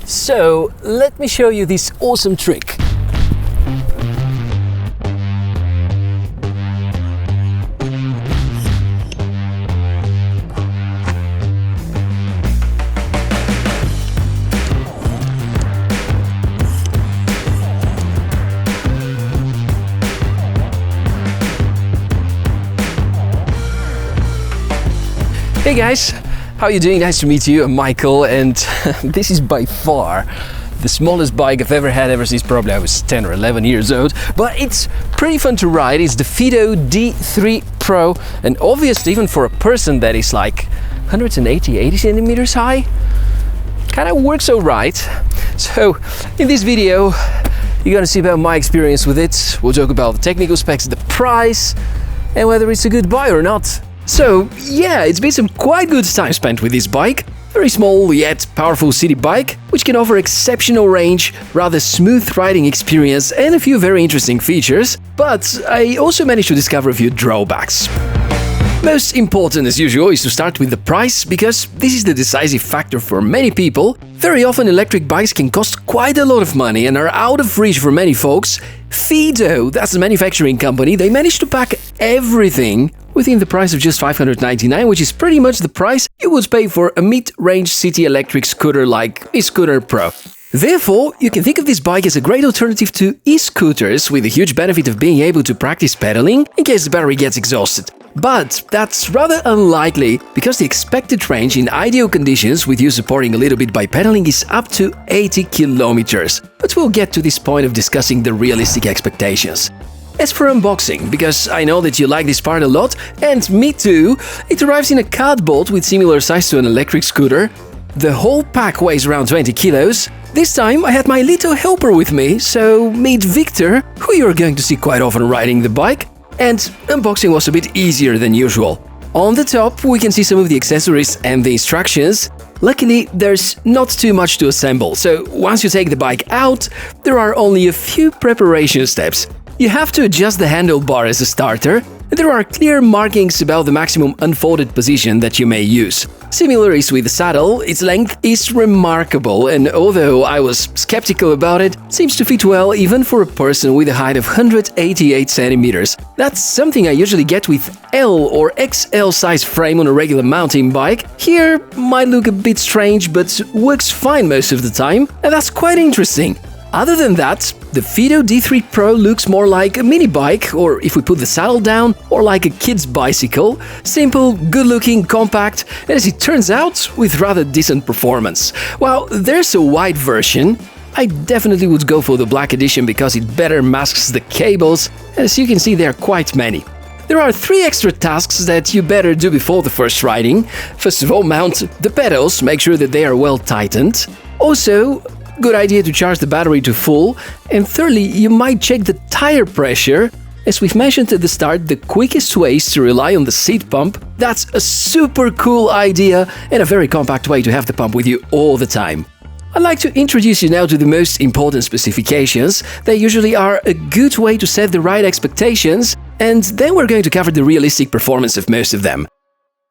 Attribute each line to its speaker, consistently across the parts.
Speaker 1: So let me show you this awesome trick. Hey guys, how are you doing? Nice to meet you. I'm Michael, and this is by far the smallest bike I've ever had ever since probably I was 10 or 11 years old. But it's pretty fun to ride. It's the Fido D3 Pro, and obviously even for a person that is like 80 centimeters high, kind of works alright. So in this video, you're gonna see about my experience with it. We'll talk about the technical specs, the price, and whether it's a good buy or not. So yeah, it's been some quite good time spent with this bike. Very small yet powerful city bike, which can offer exceptional range, rather smooth riding experience and a few very interesting features. But I also managed to discover a few drawbacks. Most important, as usual, is to start with the price, because this is the decisive factor for many people. Very often electric bikes can cost quite a lot of money and are out of reach for many folks. Fido, that's the manufacturing company, they managed to pack everything within the price of just $599, which is pretty much the price you would pay for a mid-range city electric scooter like e-Scooter Pro. Therefore, you can think of this bike as a great alternative to e-scooters, with the huge benefit of being able to practice pedaling in case the battery gets exhausted. But that's rather unlikely, because the expected range in ideal conditions, with you supporting a little bit by pedaling, is up to 80 kilometers. But we'll get to this point of discussing the realistic expectations. As for unboxing, because I know that you like this part a lot, and me too, it arrives in a cardboard with similar size to an electric scooter. The whole pack weighs around 20 kilos. This time I had my little helper with me, so meet Victor, who you're going to see quite often riding the bike, and unboxing was a bit easier than usual. On the top we can see some of the accessories and the instructions. Luckily, there's not too much to assemble, so once you take the bike out, there are only a few preparation steps. You have to adjust the handlebar as a starter, and there are clear markings about the maximum unfolded position that you may use. Similar is with the saddle, its length is remarkable, and although I was skeptical about it, seems to fit well even for a person with a height of 188 centimeters. That's something I usually get with L or XL size frame on a regular mountain bike. Here might look a bit strange, but works fine most of the time, and that's quite interesting. Other than that, the Fido D3 Pro looks more like a mini bike, or if we put the saddle down, or like a kid's bicycle. Simple, good-looking, compact, and as it turns out, with rather decent performance. While there's a white version, I definitely would go for the black edition because it better masks the cables. As you can see, there are quite many. There are 3 extra tasks that you better do before the first riding. First of all, mount the pedals, make sure that they are well tightened. Also, good idea to charge the battery to full. And thirdly, you might check the tire pressure. As we've mentioned at the start, the quickest way is to rely on the seat pump. That's a super cool idea and a very compact way to have the pump with you all the time. I'd like to introduce you now to the most important specifications. They usually are a good way to set the right expectations, and then we're going to cover the realistic performance of most of them.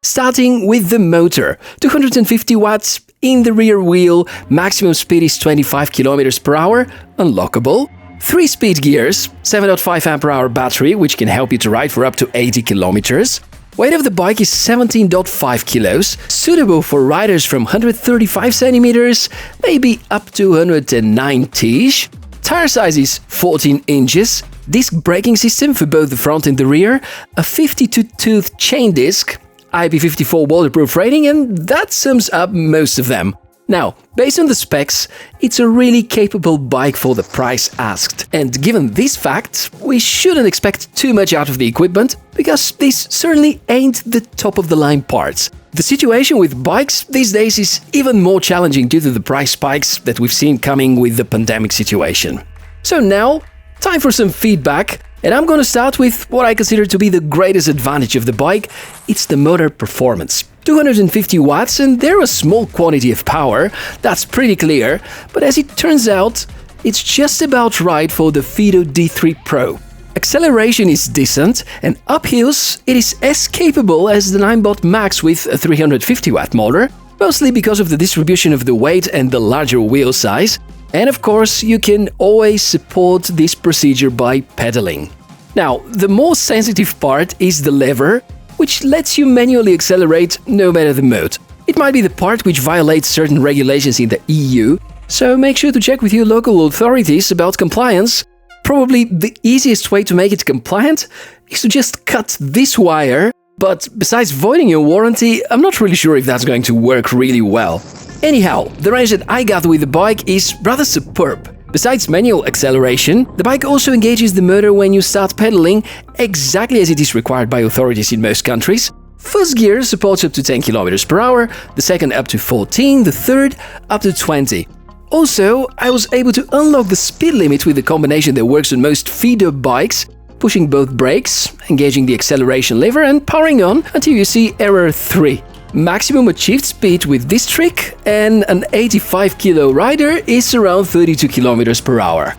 Speaker 1: Starting with the motor, 250 watts in the rear wheel, maximum speed is 25 kilometers per hour, unlockable. 3 speed gears, 7.5 ampere-hour battery, which can help you to ride for up to 80 kilometers. Weight of the bike is 17.5 kilos, suitable for riders from 135 centimeters, maybe up to 190-ish. Tire size is 14 inches. Disc braking system for both the front and the rear, a 52-tooth chain disc, IP54 waterproof rating, and that sums up most of them. Now, based on the specs, it's a really capable bike for the price asked. And given this fact, we shouldn't expect too much out of the equipment, because this certainly ain't the top-of-the-line parts. The situation with bikes these days is even more challenging due to the price spikes that we've seen coming with the pandemic situation. So now, time for some feedback. And I'm gonna start with what I consider to be the greatest advantage of the bike. It's the motor performance. 250 watts, and they're a small quantity of power, that's pretty clear, but as it turns out, it's just about right for the Fido D3 Pro. Acceleration is decent, and uphills it is as capable as the Ninebot Max with a 350 watt motor. mostly because of the distribution of the weight and the larger wheel size. And of course, you can always support this procedure by pedaling. Now, the most sensitive part is the lever, which lets you manually accelerate no matter the mode. It might be the part which violates certain regulations in the EU, so make sure to check with your local authorities about compliance. Probably the easiest way to make it compliant is to just cut this wire, but besides voiding your warranty, I'm not really sure if that's going to work really well. Anyhow, the range that I got with the bike is rather superb. Besides manual acceleration, the bike also engages the motor when you start pedaling, exactly as it is required by authorities in most countries. First gear supports up to 10 km per hour, the second up to 14, the third up to 20. Also, I was able to unlock the speed limit with the combination that works on most Fido bikes, pushing both brakes, engaging the acceleration lever and powering on until you see error 3. Maximum achieved speed with this trick and an 85 kilo rider is around 32 km per hour.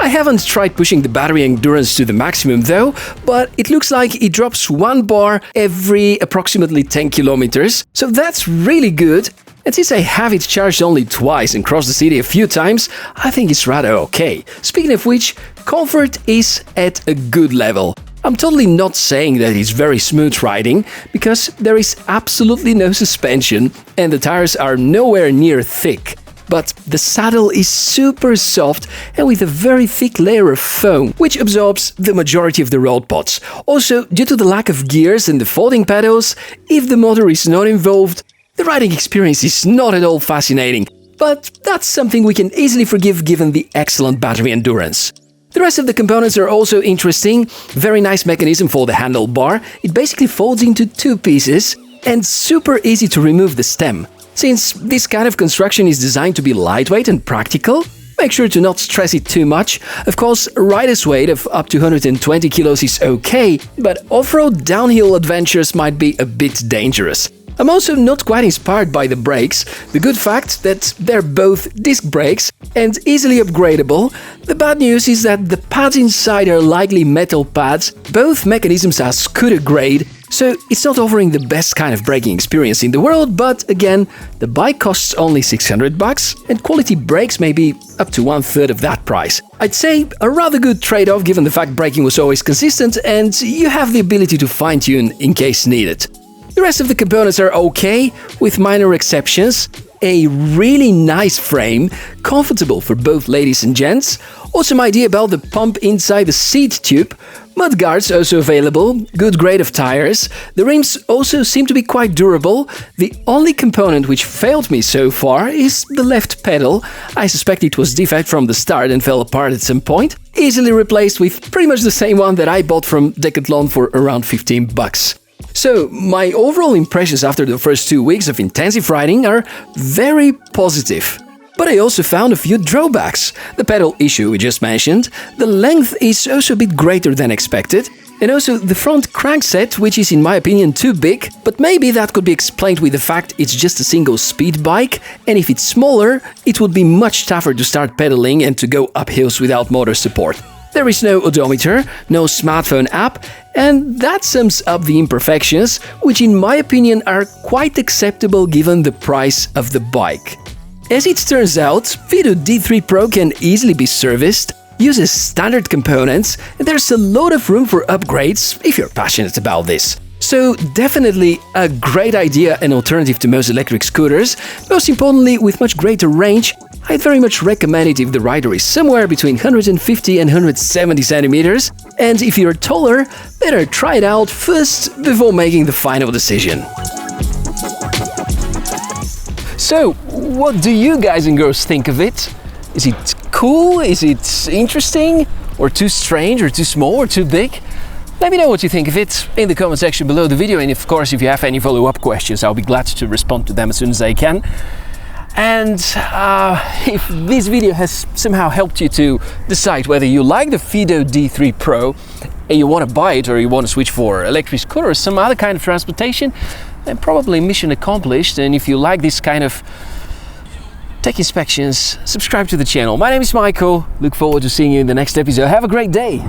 Speaker 1: I haven't tried pushing the battery endurance to the maximum though, but it looks like it drops 1 bar every approximately 10 kilometers, so that's really good. And since I have it charged only twice and crossed the city a few times, I think it's rather okay. Speaking of which, comfort is at a good level. I'm totally not saying that it's very smooth riding, because there is absolutely no suspension and the tires are nowhere near thick. But the saddle is super soft and with a very thick layer of foam, which absorbs the majority of the road pods. Also, due to the lack of gears and the folding pedals, if the motor is not involved, the riding experience is not at all fascinating. But that's something we can easily forgive given the excellent battery endurance. The rest of the components are also interesting. Very nice mechanism for the handlebar. It basically folds into 2 pieces and super easy to remove the stem. Since this kind of construction is designed to be lightweight and practical, make sure to not stress it too much. Of course, a rider's weight of up to 120 kilos is okay, but off-road downhill adventures might be a bit dangerous. I'm also not quite inspired by the brakes. The good fact that they're both disc brakes and easily upgradable. The bad news is that the pads inside are likely metal pads. Both mechanisms are scooter grade, so it's not offering the best kind of braking experience in the world, but again, the bike costs only $600 and quality brakes may be up to 1/3 of that price. I'd say a rather good trade-off given the fact braking was always consistent and you have the ability to fine-tune in case needed. The rest of the components are okay, with minor exceptions. A really nice frame, comfortable for both ladies and gents. Awesome idea about the pump inside the seat tube. Mudguards also available, good grade of tires. The rims also seem to be quite durable. The only component which failed me so far is the left pedal. I suspect it was defect from the start and fell apart at some point. Easily replaced with pretty much the same one that I bought from Decathlon for around $15. So, my overall impressions after the first 2 weeks of intensive riding are very positive. But I also found a few drawbacks. The pedal issue we just mentioned, the length is also a bit greater than expected, and also the front crankset, which is in my opinion too big, but maybe that could be explained with the fact it's just a single speed bike, and if it's smaller, it would be much tougher to start pedaling and to go up hills without motor support. There is no odometer, no smartphone app, and that sums up the imperfections, which in my opinion are quite acceptable given the price of the bike. As it turns out, Fido D3 Pro can easily be serviced, uses standard components, and there's a lot of room for upgrades if you're passionate about this. So definitely a great idea and alternative to most electric scooters. Most importantly, with much greater range, I'd very much recommend it if the rider is somewhere between 150 and 170 centimeters, and if you're taller, better try it out first before making the final decision. So, what do you guys and girls think of it? Is it cool? Is it interesting? Or too strange? Or too small? Or too big? Let me know what you think of it in the comment section below the video, and of course if you have any follow-up questions, I'll be glad to respond to them as soon as I can. And if this video has somehow helped you to decide whether you like the Fido D3 Pro and you want to buy it, or you want to switch for electric scooter or some other kind of transportation, then probably mission accomplished. And if you like this kind of tech inspections, subscribe to the channel. My name is Michael. Look forward to seeing you in the next episode. Have a great day.